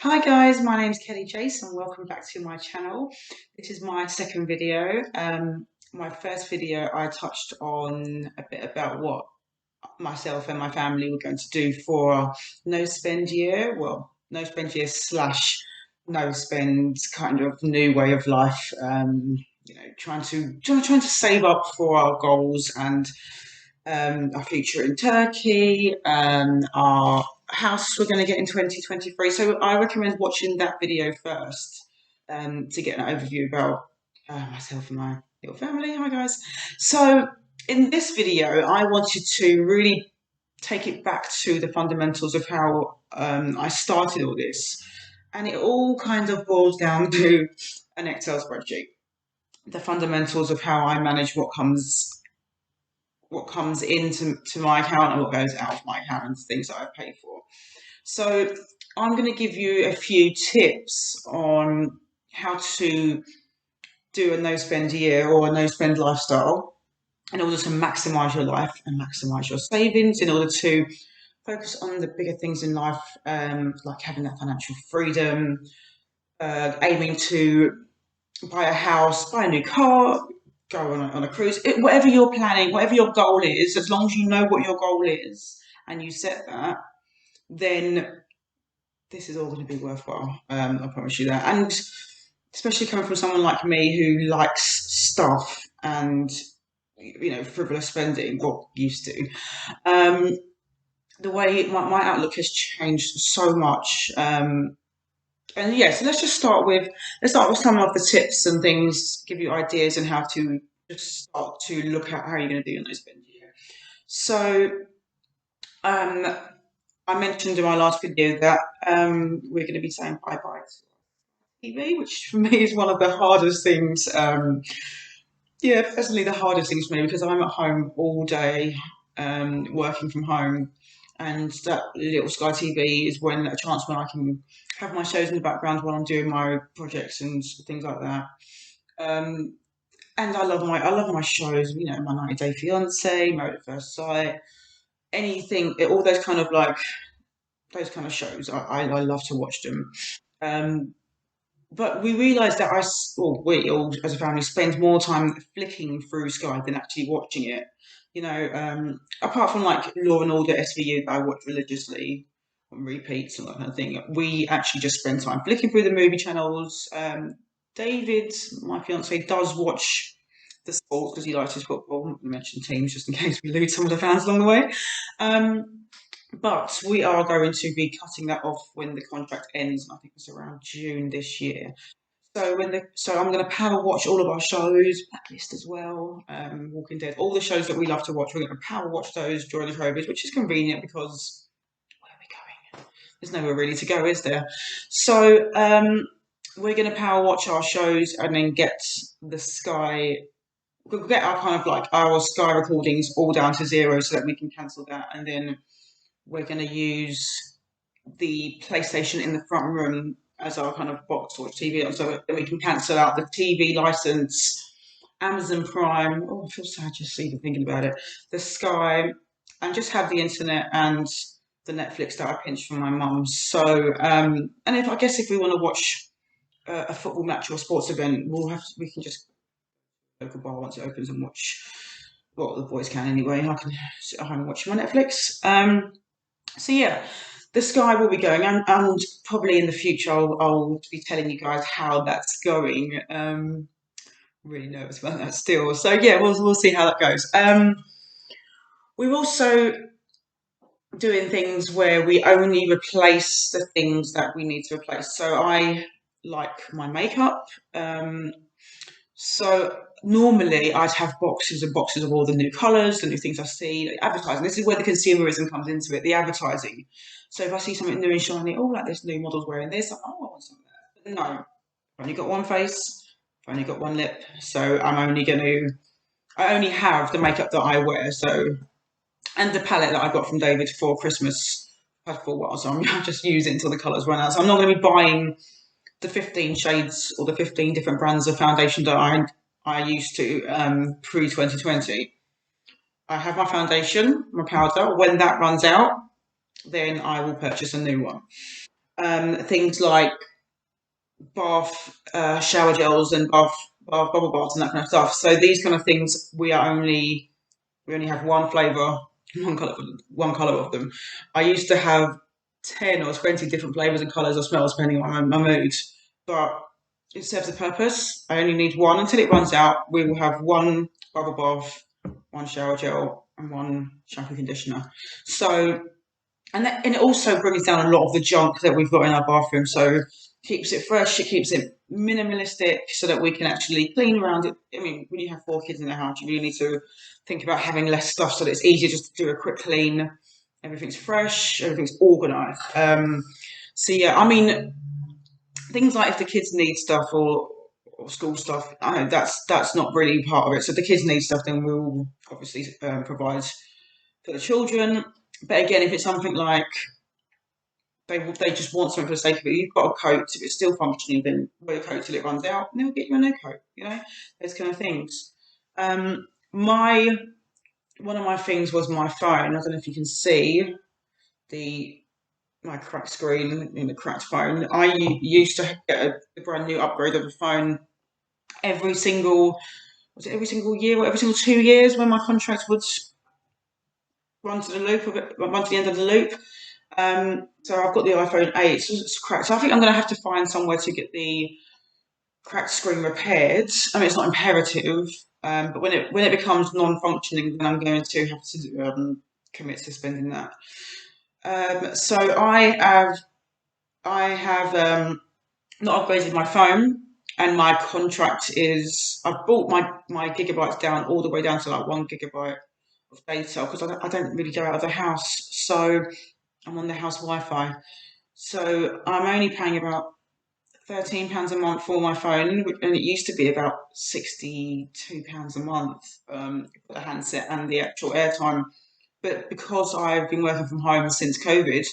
Hi guys, my name's Kelly-Jace and welcome back to my channel. This is my second video. My first video I touched on a bit about what myself and my family were going to do for our no spend year. Well, no spend year slash no spend kind of new way of life. Trying to save up for our goals and our future in Turkey, our house we're going to get in 2023. So I recommend watching that video first to get an overview about myself and my little family. Hi guys. So in this video, I wanted to really take it back to the fundamentals of how I started all this. And it all kind of boils down to an Excel spreadsheet. The fundamentals of how I manage what comes into my account and what goes out of my account and things that I pay for. So I'm going to give you a few tips on how to do a no spend year or a no spend lifestyle in order to maximize your life and maximize your savings, in order to focus on the bigger things in life, like having that financial freedom, aiming to buy a house, buy a new car, go on a cruise, whatever you're planning, whatever your goal is, as long as you know what your goal is and you set that, then this is all going to be worthwhile. I promise you that. And especially coming from someone like me who likes stuff and, frivolous spending, or used to, the way my outlook has changed so much. And yeah, so let's start with some of the tips and things, give you ideas on how to just start to look at how you're going to do your no spend year. So I mentioned in my last video that we're going to be saying bye bye to TV, which for me is one of the hardest things. Personally, the hardest things for me, because I'm at home all day, working from home, and that little Sky TV is a chance when I can have my shows in the background while I'm doing my projects and things like that. And I love my shows. My 90 Day Fiance, Married at First Sight, anything, all those kind of shows. I love to watch them. But we realised that we all as a family spend more time flicking through Sky than actually watching it. Apart from like Law and Order SVU that I watch religiously on repeats and that kind of thing, we actually just spend time flicking through the movie channels. David, my fiance, does watch the sports because he likes his football. I mentioned teams just in case we lose some of the fans along the way. But we are going to be cutting that off when the contract ends. I think it's around June this year. So I'm going to power watch all of our shows, Blacklist as well, Walking Dead, all the shows that we love to watch. We're going to power watch those during the COVID, which is convenient because where are we going? There's nowhere really to go, is there? So we're going to power watch our shows and then get the Sky. We'll get our kind of like our Sky recordings all down to zero so that we can cancel that, and then we're going to use the PlayStation in the front room as our kind of box watch TV, so that we can cancel out the TV license, Amazon Prime. Oh, I feel sad just even thinking about it. The Sky, and just have the internet and the Netflix that I pinched from my mum. So, and if we want to watch a football match or a sports event, we can just go to local bar once it opens and watch. Well, the boys can anyway. I can sit at home and watch my Netflix. So yeah, the Sky will be going, and probably in the future I'll be telling you guys how that's going. Really nervous about that still. So yeah, we'll see how that goes. We're also doing things where we only replace the things that we need to replace. So I like my makeup. So normally I'd have boxes and boxes of all the new colours, the new things I see, the advertising. This is where the consumerism comes into it, the advertising. So if I see something new and shiny, like this new model's wearing this, I'm like, oh, I want some of that. But no, I've only got one face, I've only got one lip, so I only have the makeup that I wear, and the palette that I got from David for Christmas. I've had for a while, so I'm just using it until the colours run out. So I'm not going to be buying the 15 shades or the 15 different brands of foundation that I used to pre-2020. I have my foundation, my powder. When that runs out, then I will purchase a new one. things like bath shower gels and bath bubble baths and that kind of stuff. So these kind of things we only have one flavour, one colour of them. I used to have 10 or 20 different flavours and colours or smells depending on my mood, but it serves a purpose. I only need one until it runs out. We will have one bubble bath, one shower gel, and one shampoo conditioner. So, and it also brings down a lot of the junk that we've got in our bathroom. So, keeps it fresh, it keeps it minimalistic so that we can actually clean around it. I mean, when you have 4 kids in the house, you really need to think about having less stuff so that it's easier just to do a quick clean. Everything's fresh, everything's organised. So yeah, I mean, things like if the kids need stuff or school stuff, I know that's not really part of it. So if the kids need stuff, then we'll obviously provide for the children. But again, if it's something like they just want something for the sake of it. You've got a coat, if it's still functioning, then wear your coat till it runs out, and they'll get you a new coat. You know, those kind of things. My one of my things was my phone. I don't know if you can see the my cracked screen in the cracked phone. I used to get a brand new upgrade of the phone every single every single year or every single 2 years when my contract would run to the loop of it, run to the end of the loop. So I've got the iPhone 8, so it's cracked. So I think I'm going to have to find somewhere to get the cracked screen repaired. I mean, it's not imperative, but when it becomes non-functioning, then I'm going to have to commit to spending that. So I have not upgraded my phone, and my contract is I've brought my gigabytes down all the way down to like 1 gigabyte of data because I don't really go out of the house, so I'm on the house Wi-Fi. So I'm only paying about £13 a month for my phone, and it used to be about £62 a month for the handset and the actual airtime. But because I've been working from home since COVID,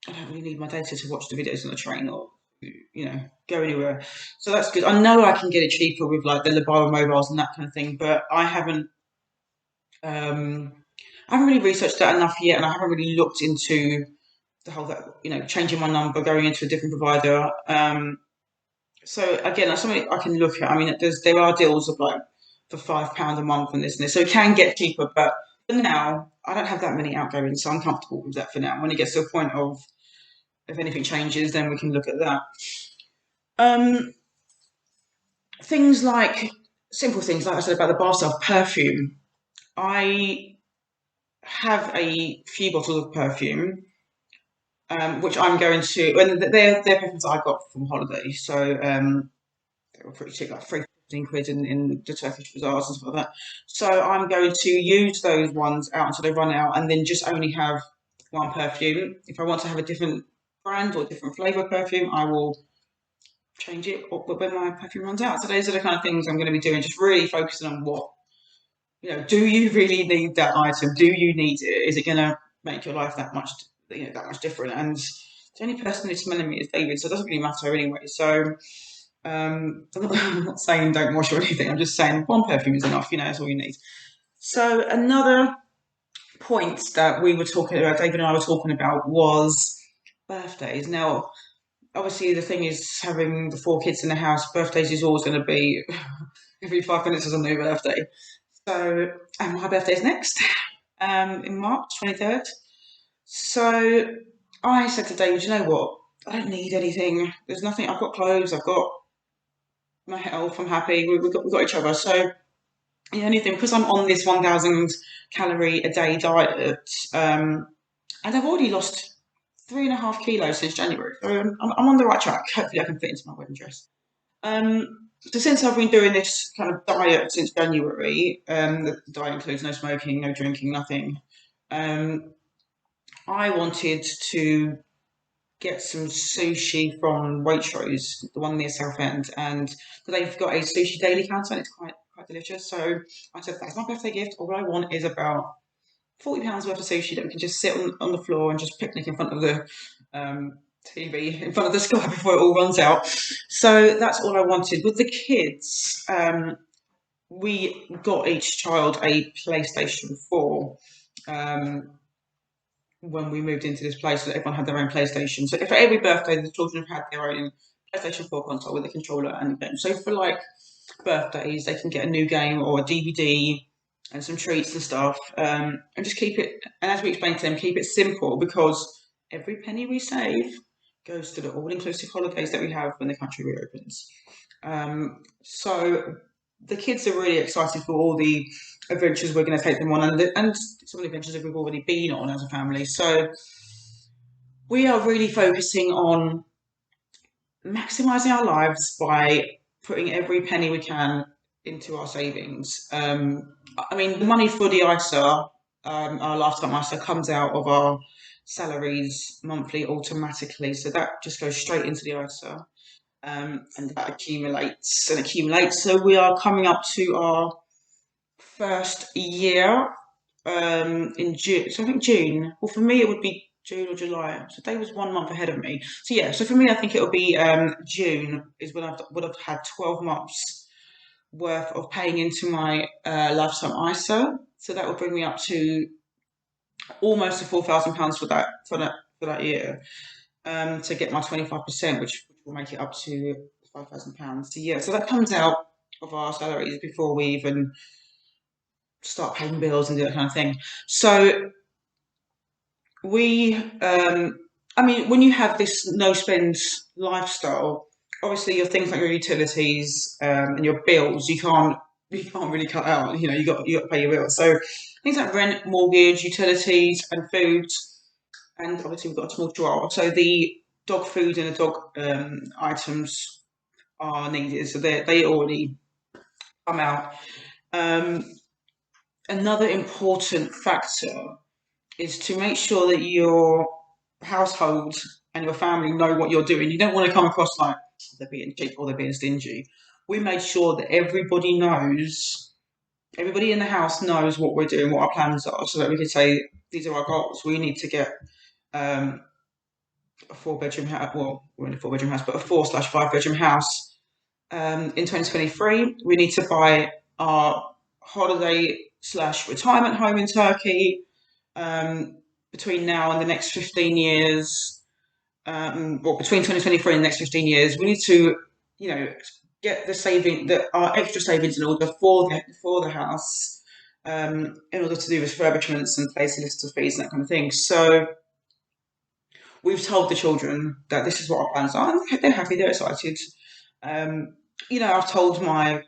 I don't really need my data to watch the videos on the train or go anywhere. So that's good. I know I can get it cheaper with like the Lebara mobiles and that kind of thing, but um, I haven't really researched that enough yet, and I haven't really looked into the whole that changing my number, going into a different provider. So again, that's something I can look at. I mean, there are deals of like for £5 a month and this and this, so it can get cheaper. But for now, I don't have that many outgoings, so I'm comfortable with that for now. When it gets to a point of if anything changes, then we can look at that. Um, things like simple things, like I said about the bar stuff, perfume. I have a few bottles of perfume, which I'm going to, and they're perfumes I got from holiday, so they were pretty cheap, like 15 quid in the Turkish bazaars and stuff like that. So I'm going to use those ones out until they run out, and then just only have one perfume. If I want to have a different brand or different flavour perfume, I will change it when my perfume runs out. So those are the kind of things I'm going to be doing, just really focusing on do you really need that item? Do you need it? Is it going to make your life that much different? And the only person who's smelling me is David, so it doesn't really matter anyway. So I'm not saying don't wash or anything. I'm just saying one perfume is enough. That's all you need. So another point that we were talking about, David and I were talking about, was birthdays. Now, obviously, the thing is, having the 4 kids in the house, birthdays is always going to be every 5 minutes is a new birthday. So, and my birthday's next, in March 23rd. So I said to David, you know what? I don't need anything. There's nothing. I've got clothes. I've got my health. I'm happy. We've got each other. So the only thing, because I'm on this 1,000 calorie a day diet, and I've already lost 3.5 kilos since January. So I'm on the right track. Hopefully, I can fit into my wedding dress. So since I've been doing this kind of diet since January, the diet includes no smoking, no drinking, nothing. I wanted to get some sushi from Waitrose, the one near Southend, and they've got a sushi daily counter, and it's quite delicious. So I said that's my birthday gift. All I want is about £40 worth of sushi that we can just sit on the floor and just picnic in front of the TV, in front of the sky before it all runs out. So that's all I wanted. With the kids, we got each child a PlayStation 4. when we moved into this place that everyone had their own PlayStation. So for every birthday, the children have had their own PlayStation 4 console with a controller and a game. So for like birthdays, they can get a new game or a DVD and some treats and stuff, and just keep it. And as we explained to them, keep it simple because every penny we save goes to the all-inclusive holidays that we have when the country reopens. So the kids are really excited for all the adventures we're going to take them on, and some of the adventures that we've already been on as a family. So we are really focusing on maximising our lives by putting every penny we can into our savings. I mean, the money for the ISA, our lifetime ISA, comes out of our salaries monthly automatically. So that just goes straight into the ISA. And that accumulates and accumulates. So we are coming up to our first year in June. So I think June. Well, for me, it would be June or July. So Dave was 1 month ahead of me. So yeah. So for me, I think it'll be June is when I would have had 12 months worth of paying into my lifetime ISA. So that will bring me up to almost £4,000 for that year. To get my 25%, which will make it up to £5,000 a year. So that comes out of our salaries before we even start paying bills and do that kind of thing. So we, I mean, when you have this no spend lifestyle, obviously your things like your utilities and your bills, you can't really cut out. You know, you got to pay your bills. So things like rent, mortgage, utilities, and food. And obviously we've got a small drawer. So the dog food and the dog items are needed. So they already come out. Another important factor is to make sure that your household and your family know what you're doing. You don't want to come across like they're being cheap or they're being stingy. We made sure that everybody in the house knows what we're doing, what our plans are, so that we can say, these are our goals. We need to get a 4-bedroom house. Well, we're in a 4-bedroom house, but a 4/5-bedroom house. In 2023, we need to buy our holiday/retirement home in Turkey. Between now and the next 15 years, or between 2023 and the next 15 years, we need to, get our extra savings in order for the house, in order to do refurbishments and pay solicitor fees and that kind of thing. So we've told the children that this is what our plans are, and they're happy, they're excited. I've told my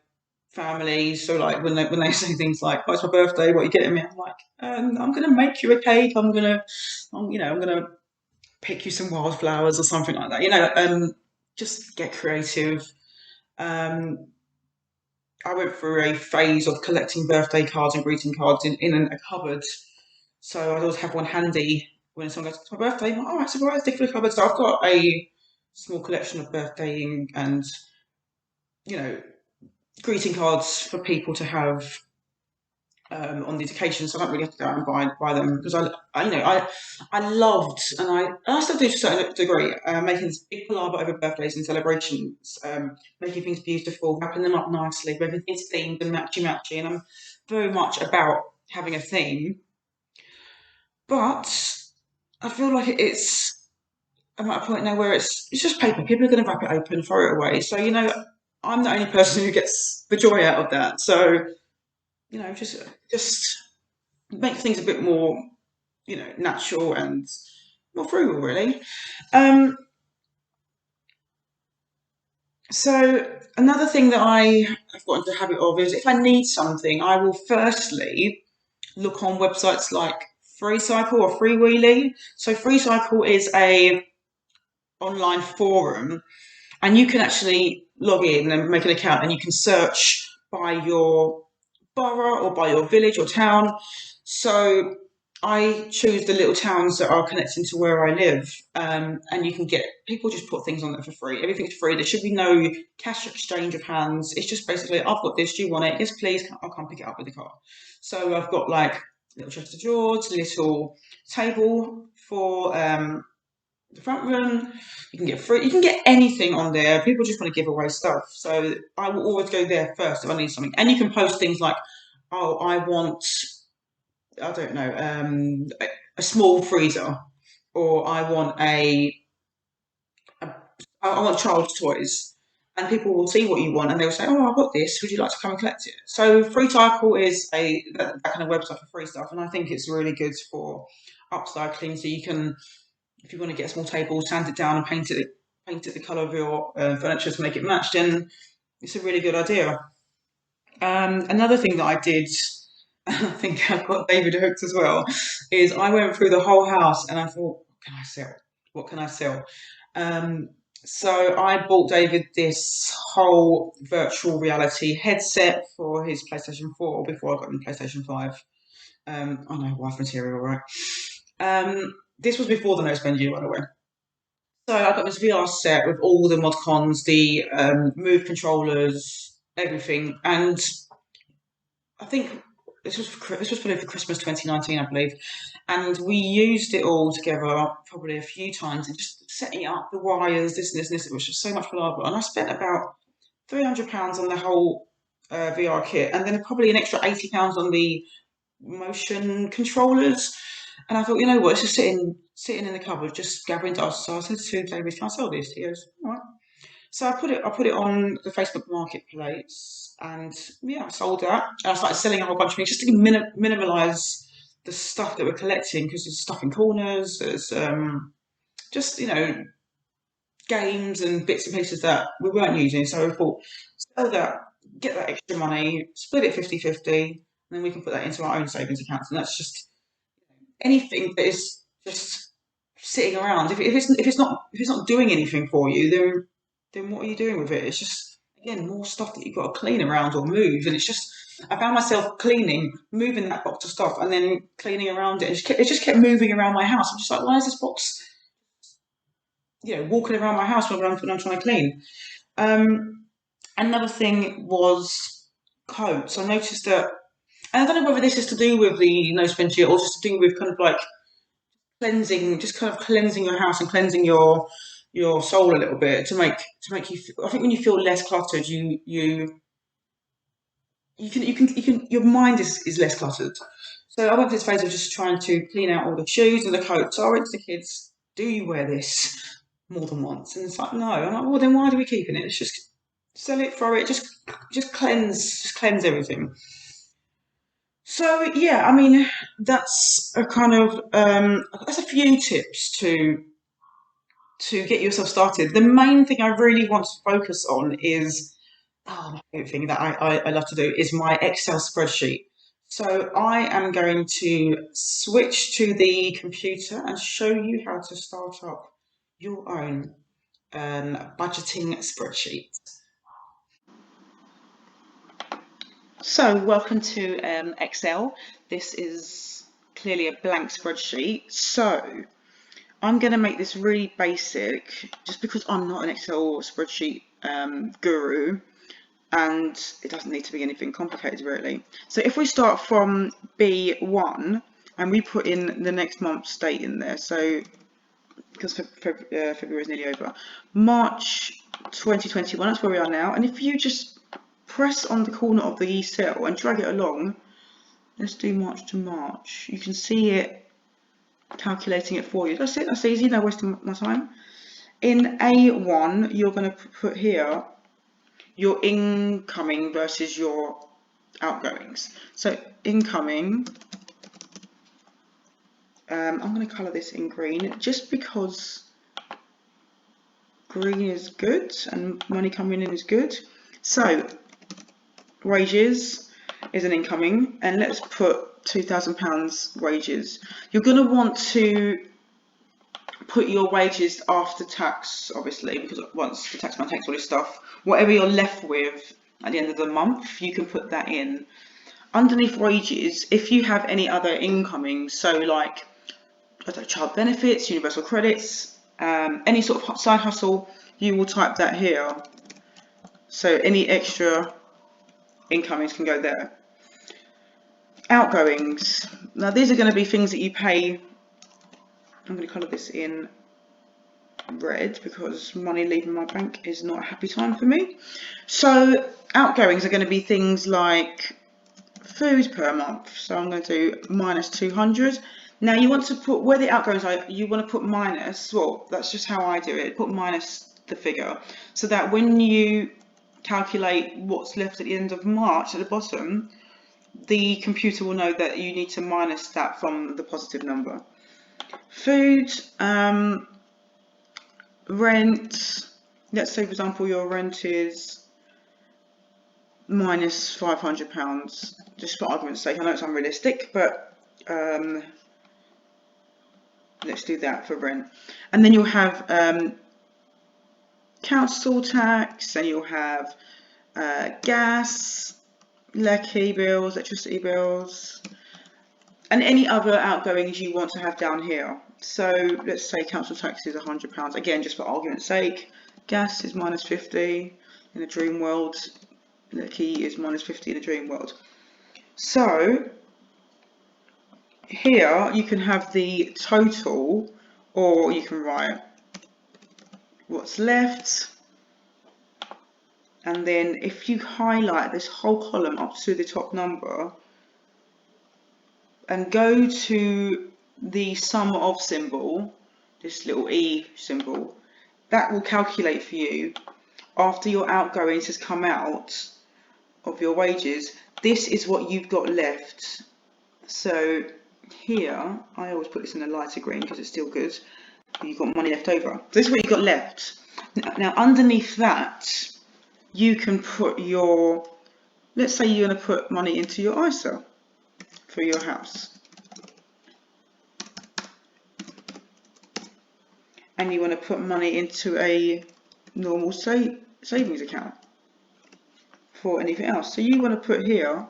family, so like when they say things like, "Oh, it's my birthday, what are you getting me?" I'm like, "I'm gonna make you a cake. I'm gonna pick you some wildflowers or something like that. Just get creative." I went through a phase of collecting birthday cards and greeting cards in a cupboard, so I'd always have one handy when someone goes, "It's my birthday." I'm like, "All right, so I'll stick for the cupboard." So I've got a small collection of birthdaying and greeting cards for people to have on these occasions. So I don't really have to go out and buy them because I loved, and I still do to a certain degree, making this big palaver over birthdays and celebrations, making things beautiful, wrapping them up nicely, making things themed and matchy, and I'm very much about having a theme. But I feel like I'm at a point now where it's just paper. People are going to wrap it open, throw it away. So I'm the only person who gets the joy out of that. So just make things a bit more, natural and more frugal, really. Um, so another thing that I have got into the habit of is if I need something, I will firstly look on websites like Freecycle or Freewheelie. So Freecycle is a online forum, and you can actually log in and make an account, and you can search by your borough or by your village or town. So I choose the little towns that are connecting to where I live, and you can get people just put things on there for free. Everything's free. There should be no cash exchange of hands. It's just basically, "I've got this. Do you want it? Yes, please. I'll come pick it up with the car." So I've got like little chest of drawers, little table for the front room. You can get free. You can get anything on there. People just want to give away stuff, so I will always go there first if I need something. And you can post things like, "Oh, I want, I don't know, a small freezer, or I want child's toys, and people will see what you want and they'll say, "Oh, I've got this. Would you like to come and collect it?" So Freecycle is that kind of website for free stuff, and I think it's really good for upcycling. So you can, if you want to get a small table, sand it down and paint it the colour of your furniture to make it match, then it's a really good idea. Another thing that I did, and I think I've got David hooked as well, is I went through the whole house and I thought, what can I sell? What can I sell? Um, so I bought David this whole virtual reality headset for his PlayStation 4 before I got him PlayStation 5. I know, wife material, right? This was before the no spend year, by the way. So I got this VR set with all the mod cons, the move controllers, everything, and I think this was probably for Christmas 2019, I believe, and we used it all together probably a few times and just setting up the wires, this and this and this. It was just so much reliable, and I spent about £300 on the whole VR kit, and then probably an extra £80 on the motion controllers. And I thought, you know what, it's just sitting in the cupboard, just gathering dust. So I said to David, "Can I sell this?" He goes, "All right." So I put it on the Facebook Marketplace, and yeah, I sold that. And I started selling a whole bunch of things just to minimalise the stuff that we're collecting, because there's stuff in corners. There's just games and bits and pieces that we weren't using. So I thought, sell that, get that extra money, split it 50-50, and then we can put that into our own savings accounts. And that's just anything that is just sitting around. If it's not doing anything for you, then what are you doing with it? It's just, again, more stuff that you've got to clean around or move. And it's just, I found myself moving that box of stuff and then cleaning around it. It just kept moving around my house. I'm just like, why is this box, walking around my house when I'm trying to clean? Another thing was coats. I noticed that, and I don't know whether this is to do with the no spend year or just to do with kind of like cleansing, just kind of cleansing your house and cleansing your soul a little bit to make you. I think when you feel less cluttered, you can your mind is less cluttered. So I went through this phase of just trying to clean out all the shoes and the coats. So I went to the kids, "Do you wear this more than once?" And it's like, "No." I'm like, "Well, then why do we keep it? It's just sell it, throw it, just cleanse everything." So yeah, I mean, that's a kind of that's a few tips to get yourself started. The main thing I really want to focus on is, my favorite thing that I love to do is my Excel spreadsheet. So I am going to switch to the computer and show you how to start up your own budgeting spreadsheet. So welcome to Excel. This is clearly a blank spreadsheet. So I'm going to make this really basic just because I'm not an Excel spreadsheet guru, and it doesn't need to be anything complicated really. So if we start from B1 and we put in the next month's date in there, so because February is nearly over, March 2021, that's where we are now. And if you just press on the corner of the cell and drag it along, let's do March to March, you can see it calculating it for you. That's it, that's easy, no wasting my time. In A1, you're going to put here your incoming versus your outgoings. So incoming, I'm going to colour this in green just because green is good and money coming in is good. So wages is an incoming, and let's put £2,000 wages. You're going to want to put your wages after tax, obviously, because once the taxman takes all this stuff, whatever you're left with at the end of the month, you can put that in. Underneath wages, if you have any other incoming, so like child benefits, universal credits, any sort of side hustle, you will type that here. So any extra incomings can go there. Outgoings. Now these are going to be things that you pay. I'm going to colour this in red because money leaving my bank is not a happy time for me. So outgoings are going to be things like food per month. So I'm going to do minus 200. Now you want to put where the outgoings are, you want to put minus, well, that's just how I do it, put minus the figure, so that when you calculate what's left at the end of March at the bottom, the computer will know that you need to minus that from the positive number. Food, rent, let's say for example your rent is minus £500, just for argument's sake. I know it's unrealistic, but let's do that for rent. And then you'll have council tax, and you'll have gas, lecky bills, electricity bills, and any other outgoings you want to have down here. So let's say council tax is £100, again just for argument's sake. Gas is minus 50 in a dream world. Lecky is minus 50 in a dream world. So here you can have the total, or you can write what's left, and then if you highlight this whole column up to the top number and go to the sum of symbol, this little E symbol, that will calculate for you after your outgoings has come out of your wages. This is what you've got left. So here, I always put this in a lighter green because it's still good. You've got money left over. This is what you've got left. Now underneath that, you can put your, let's say you're going to put money into your ISA for your house. And you want to put money into a normal savings account for anything else. So you want to put here,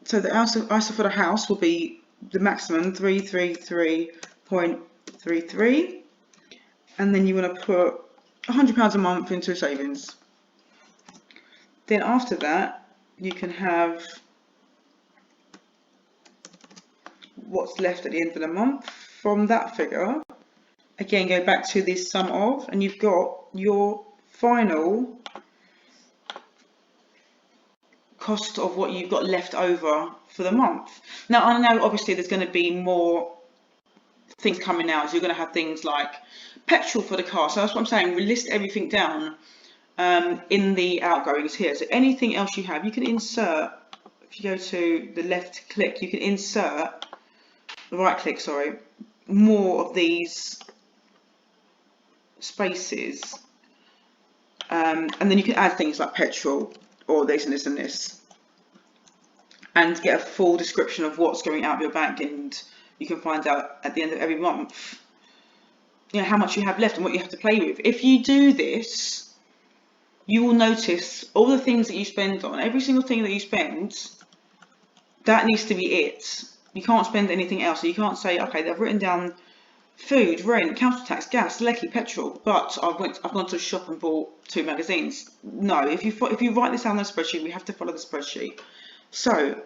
so the ISA for the house will be the maximum 333.33, and then you want to put £100 a month into savings. Then after that, you can have what's left at the end of the month from that figure. Again, go back to this sum of, and you've got your final cost of what you've got left over for the month. Now I know obviously there's going to be more things coming out, so you're going to have things like petrol for the car. So that's what I'm saying, we list everything down in the outgoings here. So anything else you have, you can insert. If you go to the left click, you can insert, the right click, sorry, more of these spaces, and then you can add things like petrol or this and this and this, and get a full description of what's going out of your bank, and you can find out at the end of every month, you know, how much you have left and what you have to play with. If you do this, you will notice all the things that you spend on, every single thing that you spend, that needs to be it. You can't spend anything else. So you can't say, okay, they've written down food, rent, council tax, gas, lecky, petrol, but I've gone to the shop and bought 2 magazines. No, if you write this down on a spreadsheet, we have to follow the spreadsheet. So,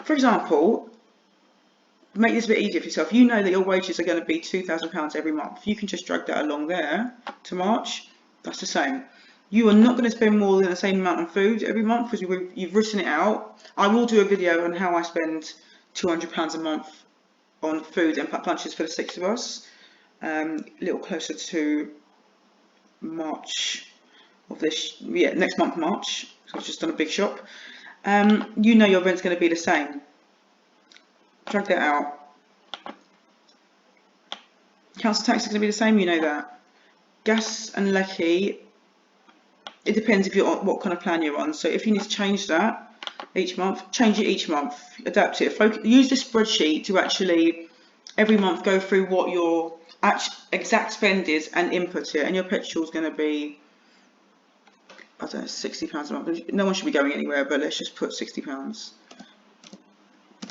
for example, make this a bit easier for yourself. You know that your wages are going to be £2,000 every month. You can just drag that along there to March. That's the same. You are not going to spend more than the same amount on food every month because you've written it out. I will do a video on how I spend £200 a month on food and packed lunches for the 6 of us, a little closer to March of this, yeah, next month March, so I've just done a big shop. You know your rent's going to be the same. Drag that out. Council tax is going to be the same, you know that. Gas and lecky, it depends if you're on what kind of plan you're on. So if you need to change that each month, change it each month, adapt it. Use the spreadsheet to actually every month go through what your exact spend is and input it. And your petrol is going to be, I don't know, £60 a month. No one should be going anywhere, but let's just put £60,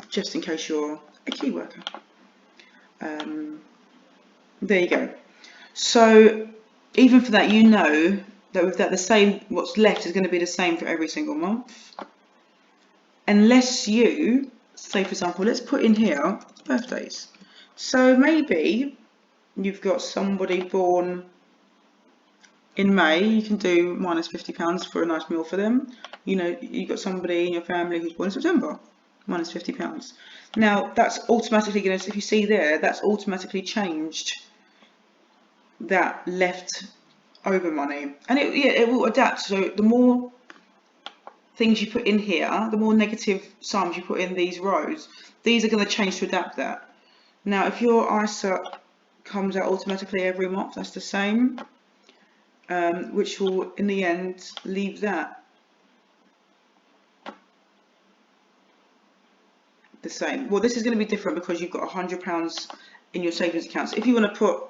just in case you're a key worker. There you go. So even for that, you know that with that, the same, what's left is going to be the same for every single month, unless you say, for example, let's put in here birthdays. So maybe you've got somebody born in May, you can do minus £50 for a nice meal for them. You know, you've got somebody in your family who's born in September, minus £50. Now, that's automatically going to, if you see there, that's automatically changed that left over money. And it will adapt. So the more things you put in here, the more negative sums you put in these rows, these are going to change to adapt that. Now, if your ISA comes out automatically every month, that's the same, which will, in the end, leave that the same. Well, this is going to be different because you've got £100 in your savings account. So if you want to put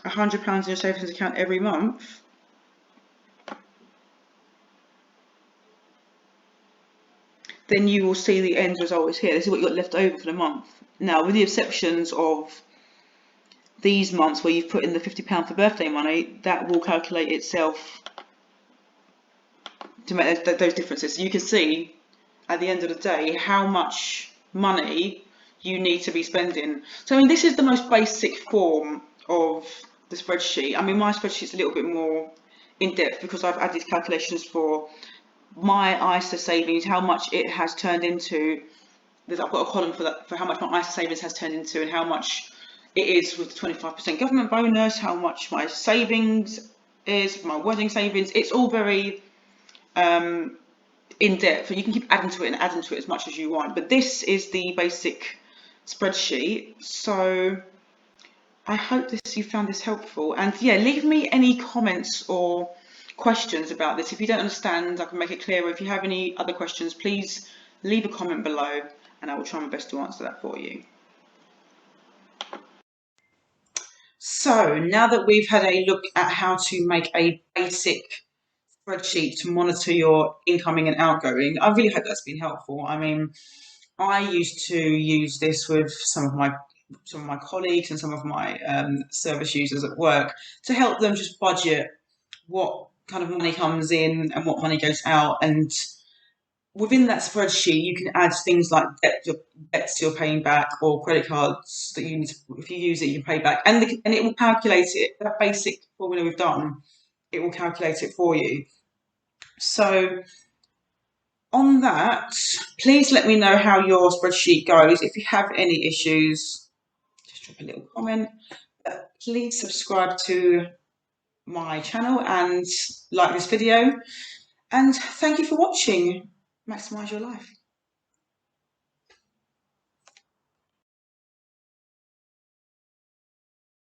£100 in your savings account every month, then you will see the end result is here. This is what you got left over for the month. Now, with the exceptions of these months where you've put in the £50 for birthday money, that will calculate itself to make those differences. So you can see at the end of the day how much money you need to be spending. So I mean, this is the most basic form of the spreadsheet. I mean, my spreadsheet's a little bit more in depth because I've added calculations for my ISA savings, how much it has turned into. I've got a column for that, for how much my ISA savings has turned into and how much it is with the 25% government bonus, how much my savings is, my wedding savings. It's all very in depth, and you can keep adding to it and adding to it as much as you want. But this is the basic spreadsheet. So I hope you found this helpful. And yeah, leave me any comments or questions about this. If you don't understand, I can make it clearer. If you have any other questions, please leave a comment below and I will try my best to answer that for you. So now that we've had a look at how to make a basic spreadsheet to monitor your incoming and outgoing, I really hope that's been helpful. I mean, I used to use this with some of my colleagues and some of my service users at work to help them just budget what kind of money comes in and what money goes out. And within that spreadsheet, you can add things like debts you're paying back or credit cards that you need to, if you use it, you pay back. And it will calculate it, that basic formula we've done, it will calculate it for you. So on that, please let me know how your spreadsheet goes. If you have any issues, just drop a little comment. Please subscribe to my channel and like this video. And thank you for watching. Maximize your life.